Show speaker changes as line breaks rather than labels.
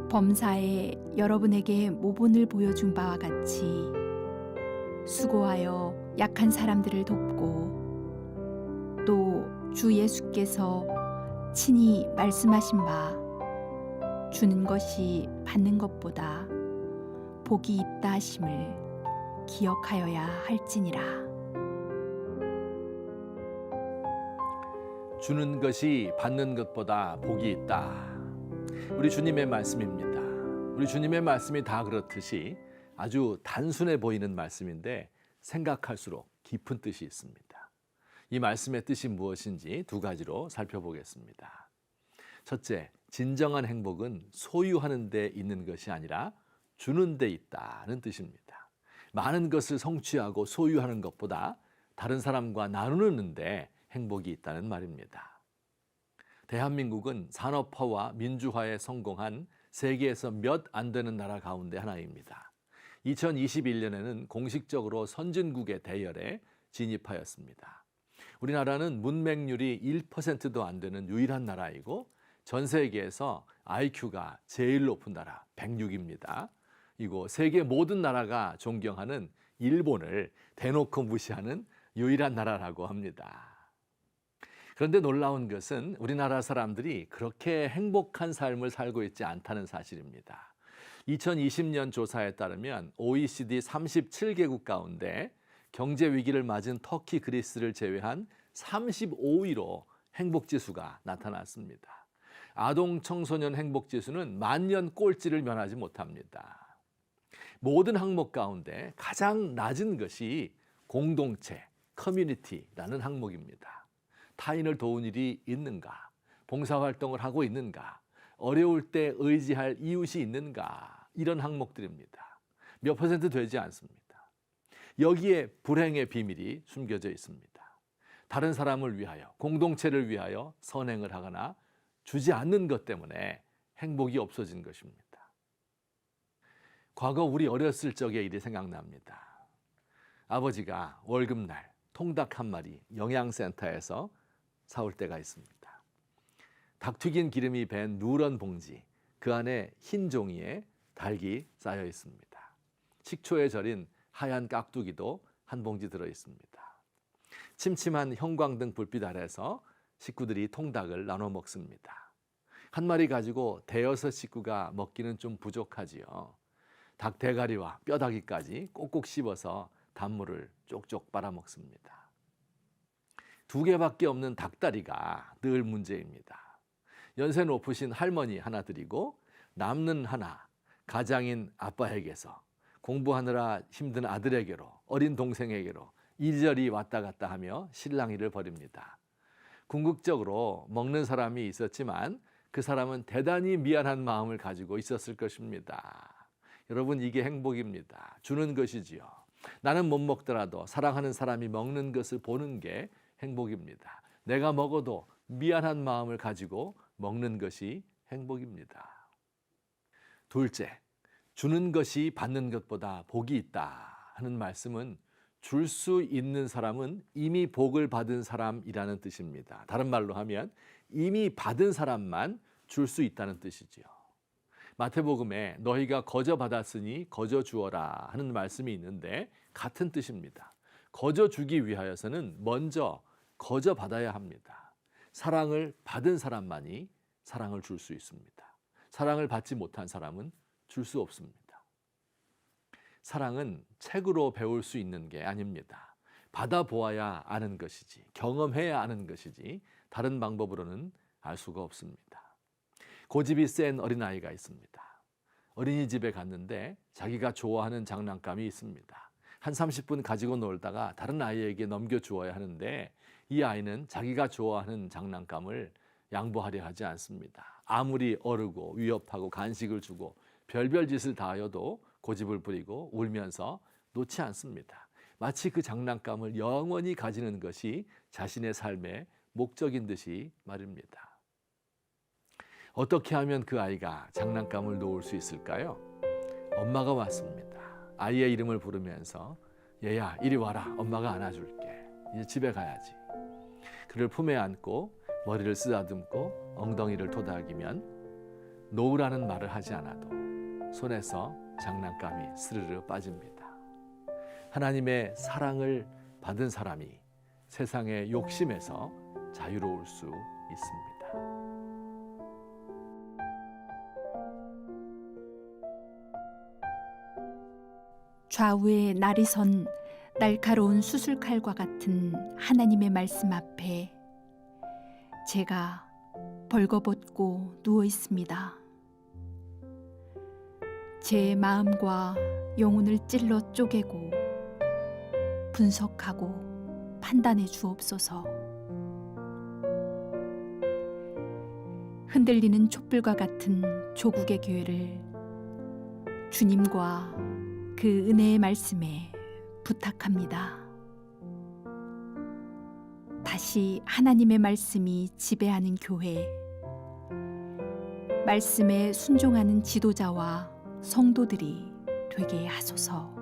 범사에 여러분에게 모본을 보여준 바와 같이 수고하여 약한 사람들을 돕고 또 주 예수께서 친히 말씀하신 바 주는 것이 받는 것보다 복이 있다 하심을 기억하여야 할지니라.
주는 것이 받는 것보다 복이 있다. 우리 주님의 말씀입니다. 우리 주님의 말씀이 다 그렇듯이 아주 단순해 보이는 말씀인데 생각할수록 깊은 뜻이 있습니다. 이 말씀의 뜻이 무엇인지 두 가지로 살펴보겠습니다. 첫째, 진정한 행복은 소유하는 데 있는 것이 아니라 주는 데 있다는 뜻입니다. 많은 것을 성취하고 소유하는 것보다 다른 사람과 나누는데 행복이 있다는 말입니다. 대한민국은 산업화와 민주화에 성공한 세계에서 몇 안 되는 나라 가운데 하나입니다. 2021년에는 공식적으로 선진국의 대열에 진입하였습니다. 우리나라는 문맹률이 1%도 안 되는 유일한 나라이고 전 세계에서 IQ가 제일 높은 나라 106입니다. 이고 세계 모든 나라가 존경하는 일본을 대놓고 무시하는 유일한 나라라고 합니다. 그런데 놀라운 것은 우리나라 사람들이 그렇게 행복한 삶을 살고 있지 않다는 사실입니다. 2020년 조사에 따르면 OECD 37개국 가운데 경제 위기를 맞은 터키, 그리스를 제외한 35위로 행복지수가 나타났습니다. 아동 청소년 행복지수는 만년 꼴찌를 면하지 못합니다. 모든 항목 가운데 가장 낮은 것이 공동체, 커뮤니티라는 항목입니다. 타인을 도운 일이 있는가? 봉사활동을 하고 있는가? 어려울 때 의지할 이웃이 있는가? 이런 항목들입니다. 몇 퍼센트 되지 않습니다. 여기에 불행의 비밀이 숨겨져 있습니다. 다른 사람을 위하여, 공동체를 위하여 선행을 하거나 주지 않는 것 때문에 행복이 없어진 것입니다. 과거 우리 어렸을 적의 일이 생각납니다. 아버지가 월급날 통닭 한 마리 영양센터에서 사올 때가 있습니다. 닭 튀긴 기름이 밴 누런 봉지, 그 안에 흰 종이에 닭이 쌓여 있습니다. 식초에 절인 하얀 깍두기도 한 봉지 들어 있습니다. 침침한 형광등 불빛 아래서 식구들이 통닭을 나눠 먹습니다. 한 마리 가지고 대여섯 식구가 먹기는 좀 부족하지요. 닭 대가리와 뼈다귀까지 꼭꼭 씹어서 단물을 쪽쪽 빨아먹습니다. 두 개밖에 없는 닭다리가 늘 문제입니다. 연세 높으신 할머니 하나 드리고 남는 하나 가장인 아빠에게서 공부하느라 힘든 아들에게로 어린 동생에게로 이리저리 왔다 갔다 하며 실랑이를 벌입니다. 궁극적으로 먹는 사람이 있었지만 그 사람은 대단히 미안한 마음을 가지고 있었을 것입니다. 여러분, 이게 행복입니다. 주는 것이지요. 나는 못 먹더라도 사랑하는 사람이 먹는 것을 보는 게 행복입니다. 내가 먹어도 미안한 마음을 가지고 먹는 것이 행복입니다. 둘째, 주는 것이 받는 것보다 복이 있다 하는 말씀은 줄 수 있는 사람은 이미 복을 받은 사람이라는 뜻입니다. 다른 말로 하면 이미 받은 사람만 줄 수 있다는 뜻이지요. 마태복음에 너희가 거저 받았으니 거저 주어라 하는 말씀이 있는데 같은 뜻입니다. 거저 주기 위하여서는 먼저 거저 받아야 합니다. 사랑을 받은 사람만이 사랑을 줄 수 있습니다. 사랑을 받지 못한 사람은 줄 수 없습니다. 사랑은 책으로 배울 수 있는 게 아닙니다. 받아보아야 아는 것이지, 경험해야 아는 것이지 다른 방법으로는 알 수가 없습니다. 고집이 센 어린아이가 있습니다. 어린이집에 갔는데 자기가 좋아하는 장난감이 있습니다. 한 30분 가지고 놀다가 다른 아이에게 넘겨주어야 하는데 이 아이는 자기가 좋아하는 장난감을 양보하려 하지 않습니다. 아무리 어르고 위협하고 간식을 주고 별별 짓을 다 하여도 고집을 부리고 울면서 놓지 않습니다. 마치 그 장난감을 영원히 가지는 것이 자신의 삶의 목적인 듯이 말입니다. 어떻게 하면 그 아이가 장난감을 놓을 수 있을까요? 엄마가 왔습니다. 아이의 이름을 부르면서 얘야 이리 와라, 엄마가 안아줄게. 이제 집에 가야지. 그를 품에 안고 머리를 쓰다듬고 엉덩이를 토닥이면 놓으라는 말을 하지 않아도 손에서 장난감이 스르르 빠집니다. 하나님의 사랑을 받은 사람이 세상의 욕심에서 자유로울 수 있습니다.
좌우에 날이 선 날카로운 수술칼과 같은 하나님의 말씀 앞에 제가 벌거벗고 누워 있습니다. 제 마음과 영혼을 찔러 쪼개고 분석하고 판단해 주옵소서. 흔들리는 촛불과 같은 조국의 교회를 주님과 그 은혜의 말씀에 부탁합니다. 다시 하나님의 말씀이 지배하는 교회, 말씀에 순종하는 지도자와 성도들이 되게 하소서.